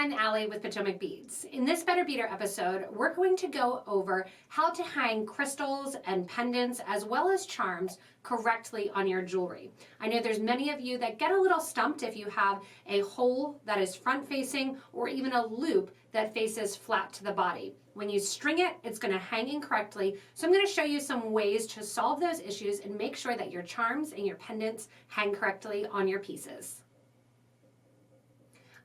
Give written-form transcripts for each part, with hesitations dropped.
I'm Allie with PotomacBeads. In this Better Beader episode, we're going to go over how to hang crystals and pendants as well as charms correctly on your jewelry. I know there's many of you that get a little stumped if you have a hole that is front facing or even a loop that faces flat to the body. When you string it, it's going to hang incorrectly. So I'm going to show you some ways to solve those issues and make sure that your charms and your pendants hang correctly on your pieces.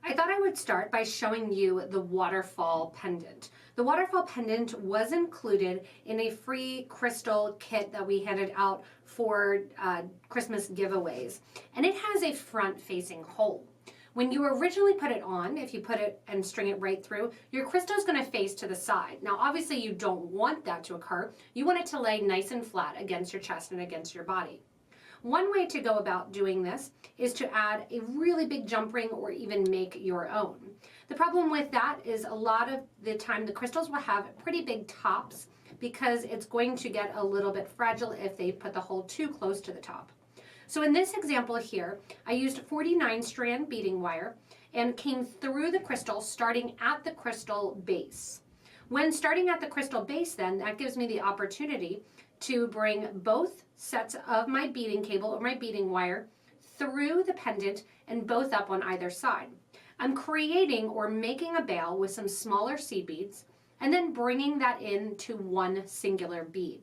I thought I would start by showing you the waterfall pendant. The waterfall pendant was included in a free crystal kit that we handed out for Christmas giveaways. And it has a front-facing hole. When you originally put it on, if you put it and string it right through, your crystal is going to face to the side. Now, obviously, you don't want that to occur. You want it to lay nice and flat against your chest and against your body. One way to go about doing this is to add a really big jump ring or even make your own. The problem with that is a lot of the time the crystals will have pretty big tops because it's going to get a little bit fragile if they put the hole too close to the top. So in this example here, I used 49 strand beading wire and came through the crystal starting at the crystal base. When starting at the crystal base then, that gives me the opportunity to bring both sets of my beading cable or my beading wire through the pendant and both up on either side. I'm creating or making a bail with some smaller seed beads and then bringing that into one singular bead.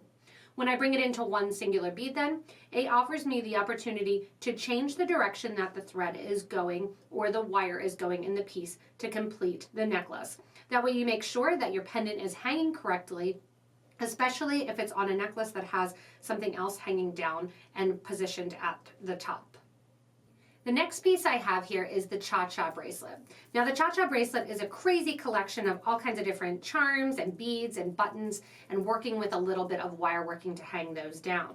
When I bring it into one singular bead then, it offers me the opportunity to change the direction that the thread is going or the wire is going in the piece to complete the necklace. That way you make sure that your pendant is hanging correctly, especially if it's on a necklace that has something else hanging down and positioned at the top. The next piece I have here is the cha-cha bracelet. Now the cha-cha bracelet is a crazy collection of all kinds of different charms and beads and buttons and working with a little bit of wire working to hang those down.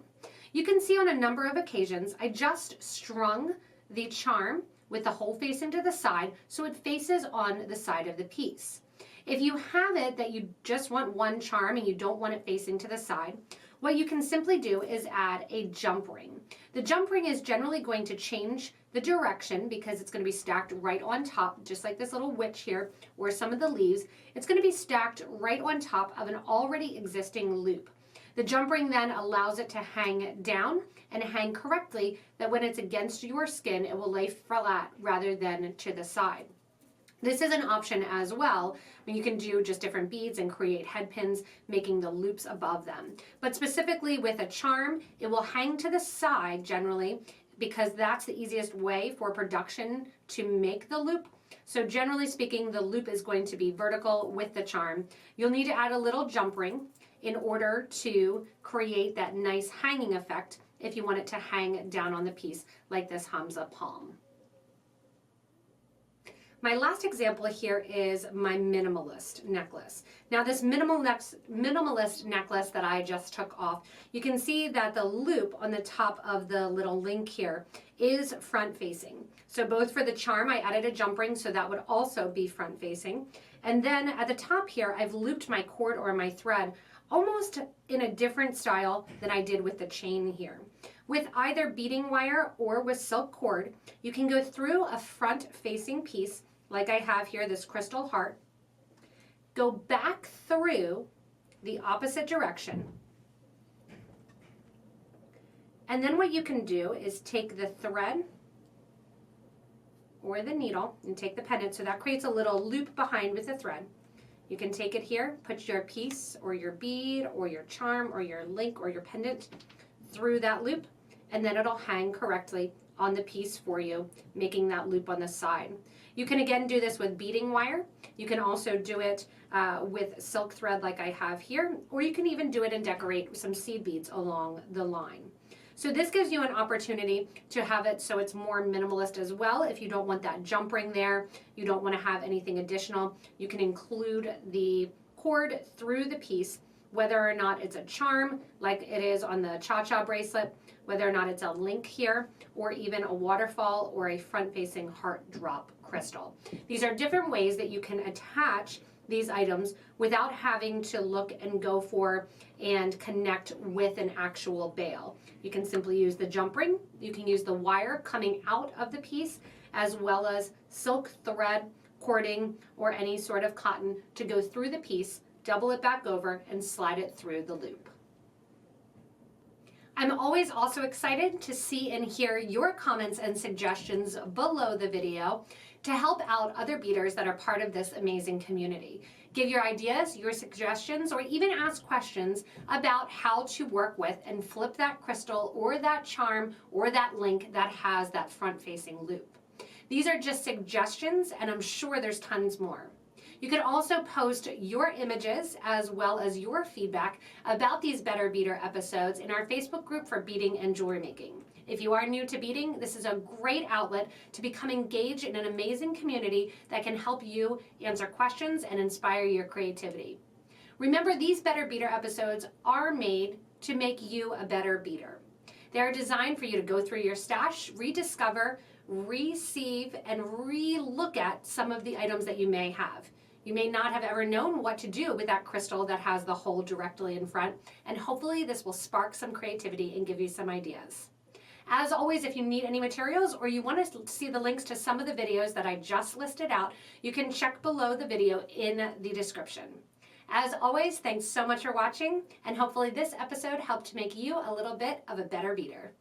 You can see on a number of occasions I just strung the charm with the hole facing to the side so it faces on the side of the piece. If you have it that you just want one charm and you don't want it facing to the side, what you can simply do is add a jump ring. The jump ring is generally going to change the direction because it's going to be stacked right on top, just like this little witch here or some of the leaves. It's going to be stacked right on top of an already existing loop. The jump ring then allows it to hang down and hang correctly, that when it's against your skin, it will lay flat rather than to the side. This is an option as well. You can do just different beads and create head pins, making the loops above them. But specifically with a charm, it will hang to the side generally because that's the easiest way for production to make the loop. So generally speaking, the loop is going to be vertical with the charm. You'll need to add a little jump ring in order to create that nice hanging effect if you want it to hang down on the piece like this Hamza palm. My last example here is my minimalist necklace. Now this minimalist necklace that I just took off, you can see that the loop on the top of the little link here is front facing. So both for the charm, I added a jump ring, so that would also be front facing. And then at the top here, I've looped my cord or my thread almost in a different style than I did with the chain here. With either beading wire or with silk cord, you can go through a front facing piece like I have here, this crystal heart, go back through the opposite direction. And then what you can do is take the thread or the needle and take the pendant, so that creates a little loop behind with the thread. You can take it here, put your piece or your bead or your charm or your link or your pendant through that loop, and then it'll hang correctly on the piece for you, making that loop on the side. You can again do this with beading wire. You can also do it with silk thread like I have here, or you can even do it and decorate with some seed beads along the line. So this gives you an opportunity to have it so it's more minimalist as well. If you don't want that jump ring there, you don't want to have anything additional, you can include the cord through the piece, whether or not it's a charm like it is on the cha-cha bracelet, whether or not it's a link here, or even a waterfall or a front-facing heart drop crystal. These are different ways that you can attach these items without having to look and go for and connect with an actual bail. You can simply use the jump ring, you can use the wire coming out of the piece, as well as silk thread, cording or any sort of cotton to go through the piece, double it back over, and slide it through the loop. I'm always also excited to see and hear your comments and suggestions below the video to help out other beaders that are part of this amazing community. Give your ideas, your suggestions, or even ask questions about how to work with and flip that crystal or that charm or that link that has that front-facing loop. These are just suggestions, and I'm sure there's tons more. You can also post your images as well as your feedback about these Better Beader episodes in our Facebook group for beading and jewelry making. If you are new to beading, this is a great outlet to become engaged in an amazing community that can help you answer questions and inspire your creativity. Remember, these Better Beader episodes are made to make you a better beader. They are designed for you to go through your stash, rediscover, receive, and re-look at some of the items that you may have. You may not have ever known what to do with that crystal that has the hole directly in front, and hopefully this will spark some creativity and give you some ideas. As always, if you need any materials or you want to see the links to some of the videos that I just listed out, you can check below the video in the description. As always, thanks so much for watching, and hopefully this episode helped to make you a little bit of a better beader.